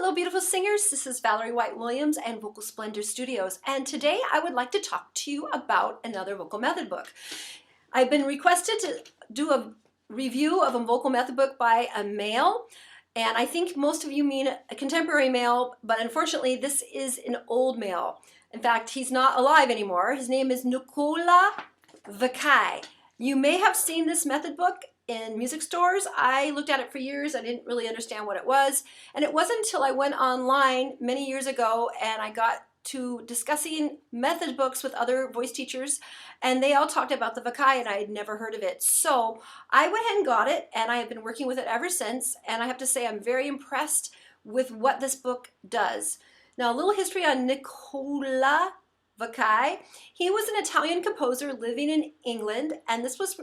Hello, beautiful singers. This is Valerie White-Williams and Vocal Splendor Studios. And today I would like to talk to you about another vocal method book. I've been requested to do a review of a vocal method book by a male. And I think most of you mean a contemporary male, but unfortunately this is an old male. In fact, he's not alive anymore. His name is Nicola Vaccai. You may have seen this method book in music stores. I looked at it for years. I didn't really understand what it was. And it wasn't until I went online many years ago and I got to discussing method books with other voice teachers, and they all talked about the Vaccai, and I had never heard of it. So I went ahead and got it, and I have been working with it ever since, and I have to say I'm very impressed with what this book does. Now, a little history on Nicola Vaccai. He was an Italian composer living in England, and this was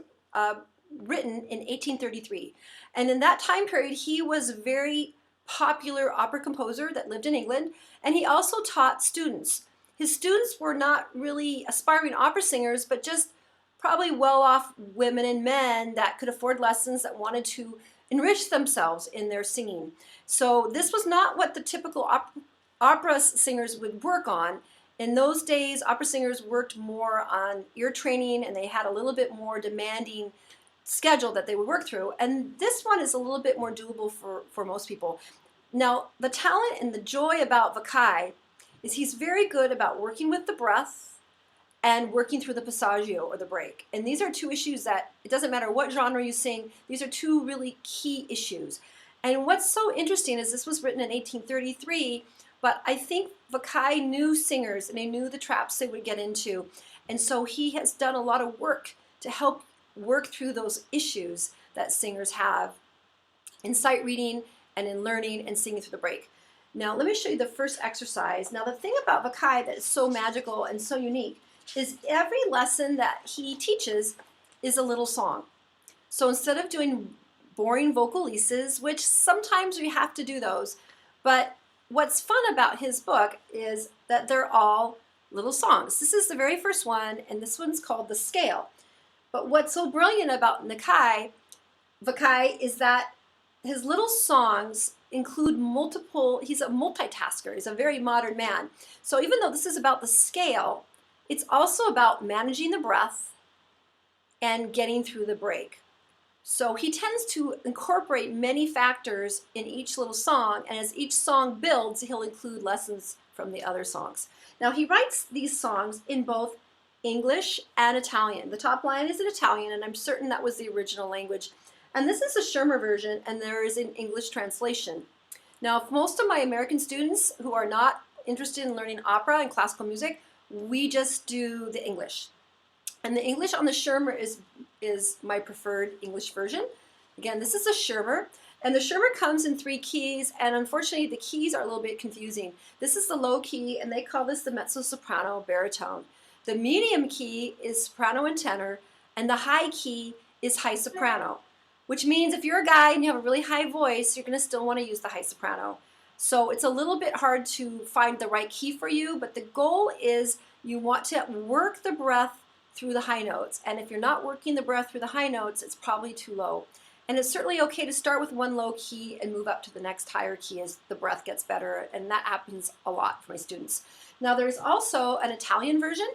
written in 1833. And in that time period, he was a very popular opera composer that lived in England, and he also taught students. His students were not really aspiring opera singers, but just probably well-off women and men that could afford lessons, that wanted to enrich themselves in their singing. So this was not what the typical opera singers would work on. In those days, opera singers worked more on ear training, and they had a little bit more demanding schedule that they would work through, and this one is a little bit more doable for most people. Now, the talent and the joy about Vaccai is he's very good about working with the breath and working through the passaggio, or the break. And these are two issues that, it doesn't matter what genre you sing, these are two really key issues. And what's so interesting is this was written in 1833, but I think Vaccai knew singers and he knew the traps they would get into. And so he has done a lot of work to help work through those issues that singers have in sight reading and in learning and singing through the break. Now let me show you the first exercise. Now the thing about Vaccai that is so magical and so unique is every lesson that he teaches is a little song. So instead of doing boring vocalises, which sometimes we have to do those, but what's fun about his book is that they're all little songs. This is the very first one, and this one's called The Scale. But what's so brilliant about Vaccai is that his little songs include multiple, he's a multitasker, he's a very modern man. So even though this is about the scale, it's also about managing the breath and getting through the break. So he tends to incorporate many factors in each little song, and as each song builds, he'll include lessons from the other songs. Now he writes these songs in both English and Italian. The top line is in Italian, and I'm certain that was the original language. And this is a Schirmer version, and there is an English translation. Now, for most of my American students who are not interested in learning opera and classical music, we just do the English. And the English on the Schirmer is my preferred English version. Again, this is a Schirmer, and the Schirmer comes in 3 keys, and unfortunately the keys are a little bit confusing. This is the low key, and they call this the mezzo-soprano baritone. The medium key is soprano and tenor, and the high key is high soprano, which means if you're a guy and you have a really high voice, you're going to still want to use the high soprano. So it's a little bit hard to find the right key for you, but the goal is you want to work the breath through the high notes. And if you're not working the breath through the high notes, it's probably too low. And it's certainly okay to start with one low key and move up to the next higher key as the breath gets better, and that happens a lot for my students. Now there's also an Italian version.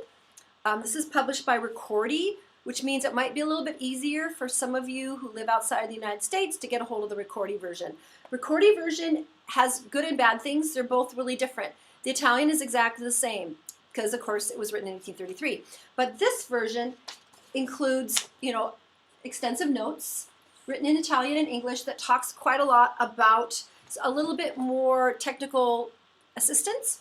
This is published by Ricordi, which means it might be a little bit easier for some of you who live outside the United States to get a hold of the Ricordi version. Ricordi version has good and bad things. They're both really different. The Italian is exactly the same because, of course, it was written in 1833. But this version includes, extensive notes written in Italian and English that talks quite a lot about a little bit more technical assistance.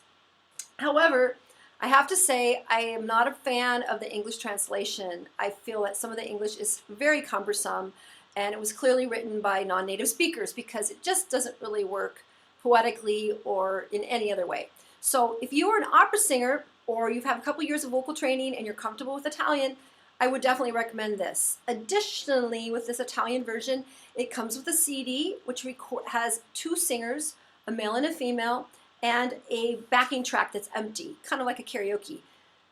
However, I have to say I am not a fan of the English translation. I feel that some of the English is very cumbersome, and it was clearly written by non-native speakers because it just doesn't really work poetically or in any other way. So if you are an opera singer or you've had a couple years of vocal training and you're comfortable with Italian, I would definitely recommend this. Additionally, with this Italian version, it comes with a CD which has 2 singers, a male and a female, and a backing track that's empty, kind of like a karaoke.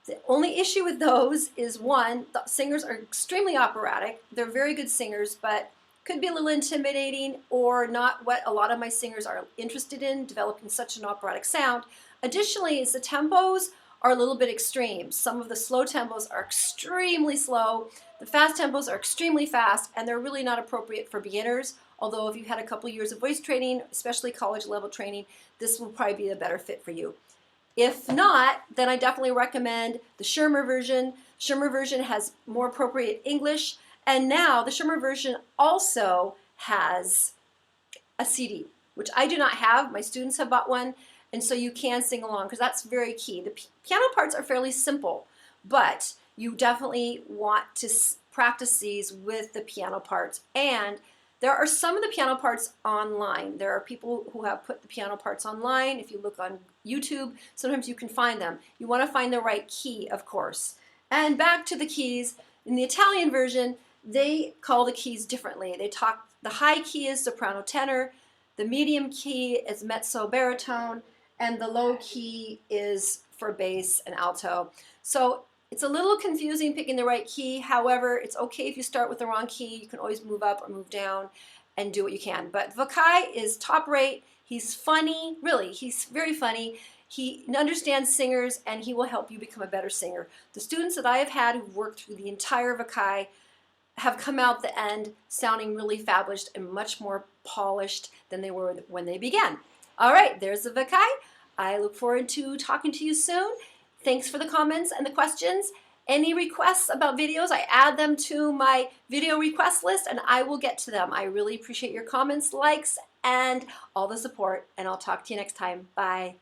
The only issue with those is, one, the singers are extremely operatic. They're very good singers, but could be a little intimidating or not what a lot of my singers are interested in, developing such an operatic sound. Additionally, is the tempos are a little bit extreme. Some of the slow tempos are extremely slow, the fast tempos are extremely fast, and they're really not appropriate for beginners. Although if you've had a couple years of voice training, especially college level training, this will probably be a better fit for you. If not, then I definitely recommend the Schirmer version. Schirmer version has more appropriate English, and now the Schirmer version also has a CD, which I do not have. My students have bought one, and so you can sing along, because that's very key. The piano parts are fairly simple, but you definitely want to practice these with the piano parts. And there are some of the piano parts online. There are people who have put the piano parts online. If you look on YouTube, sometimes you can find them. You want to find the right key, of course. And back to the keys. In the Italian version, they call the keys differently. They talk, the high key is soprano tenor, the medium key is mezzo baritone, and the low key is for bass and alto. So it's a little confusing picking the right key. However, it's okay if you start with the wrong key. You can always move up or move down and do what you can. But Vaccai is top rate. He's funny, really. He's very funny. He understands singers, and he will help you become a better singer. The students that I have had who've worked through the entire Vaccai have come out the end sounding really fabulous and much more polished than they were when they began. All right, there's the Vaccai. I look forward to talking to you soon. Thanks for the comments and the questions. Any requests about videos, I add them to my video request list and I will get to them. I really appreciate your comments, likes, and all the support, and I'll talk to you next time. Bye.